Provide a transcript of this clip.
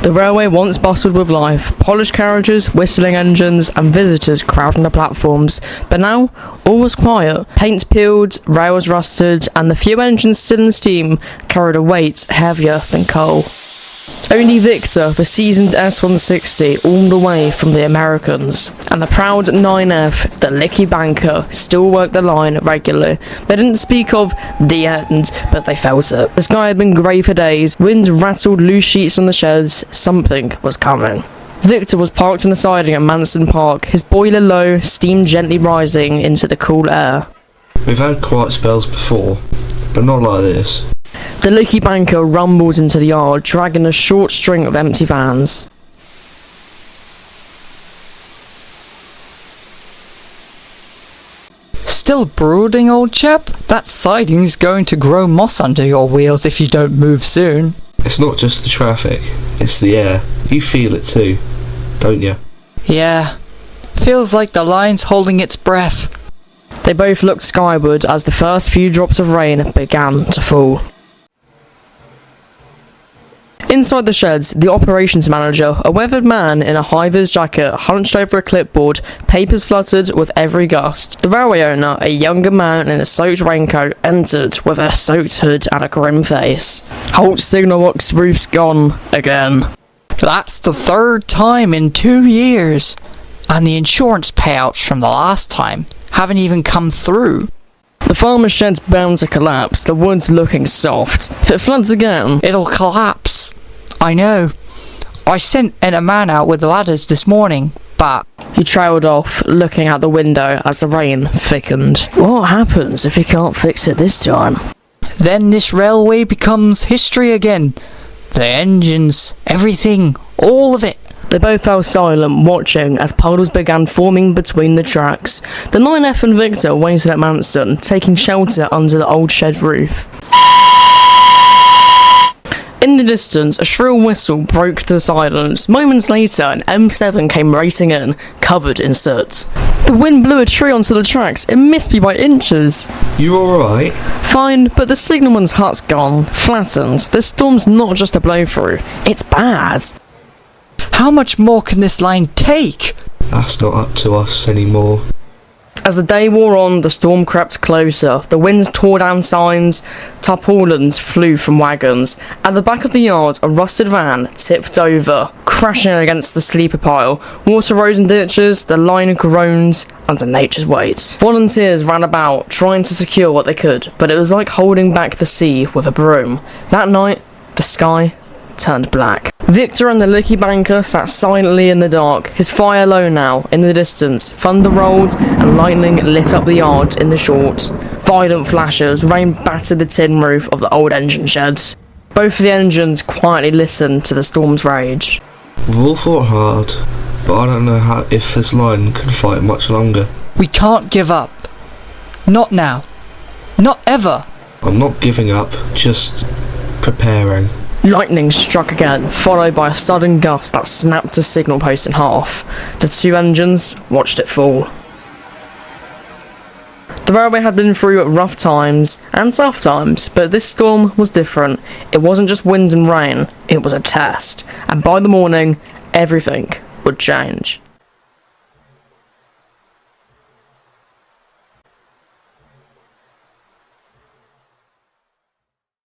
The railway once bustled with life, polished carriages, whistling engines, and visitors crowding the platforms, but now all was quiet. Paint peeled, rails rusted, and the few engines still in steam carried a weight heavier than coal. Only Victor, the seasoned S-160, all the way from the Americans, and the proud 9F, the Licky banker, still worked the line regularly. They didn't speak of the end, but they felt it. The sky had been grey for days, wind rattled loose sheets on the sheds, something was coming. Victor was parked in the siding at Manson Park, his boiler low, steam gently rising into the cool air. We've had quiet spells before, but not like this. The Licky banker rumbled into the yard, dragging a short string of empty vans. Still brooding, old chap? That siding's going to grow moss under your wheels if you don't move soon. It's not just the traffic, it's the air. You feel it too, don't you? Yeah. Feels like the line's holding its breath. They both looked skyward as the first few drops of rain began to fall. Inside the sheds, the operations manager, a weathered man in a high-vis jacket, hunched over a clipboard, papers fluttered with every gust. The railway owner, a younger man in a soaked raincoat, entered with a soaked hood and a grim face. Halt signal box roof's gone again. That's the third time in 2 years. And the insurance payouts from the last time haven't even come through. The farmer's shed's bound to collapse, the wood's looking soft. If it floods again, It'll collapse. I know. I sent a man out with the ladders this morning, but... He trailed off, looking out the window as the rain thickened. What happens if he can't fix it this time? Then this railway becomes history again. The engines, everything, all of it. They both fell silent, watching as puddles began forming between the tracks. The 9F and Victor waited at Manston, taking shelter under the old shed roof. In the distance, a shrill whistle broke the silence. Moments later, an M7 came racing in, covered in soot. The wind blew a tree onto the tracks. It missed me by inches. You alright? Fine, but the signalman's hut's gone, flattened. This storm's not just a blow-through, it's bad. How much more can this line take? That's not up to us anymore. As the day wore on, the storm crept closer. The winds tore down signs, tarpaulins flew from wagons. At the back of the yard, a rusted van tipped over, crashing against the sleeper pile. Water rose in ditches, the line groaned under nature's weight. Volunteers ran about, trying to secure what they could, but it was like holding back the sea with a broom. That night, the sky turned black. Victor and the Licky banker sat silently in the dark, his fire low now. In the distance, thunder rolled and lightning lit up the yard in the short. Violent flashes, rain battered the tin roof of the old engine sheds. Both of the engines quietly listened to the storm's rage. We've all fought hard, but I don't know if this line can fight much longer. We can't give up. Not now. Not ever. I'm not giving up, just preparing. Lightning struck again, followed by a sudden gust that snapped the signal post in half. The two engines watched it fall. The railway had been through rough times and tough times, but this storm was different. It wasn't just wind and rain, it was a test. And by the morning, everything would change.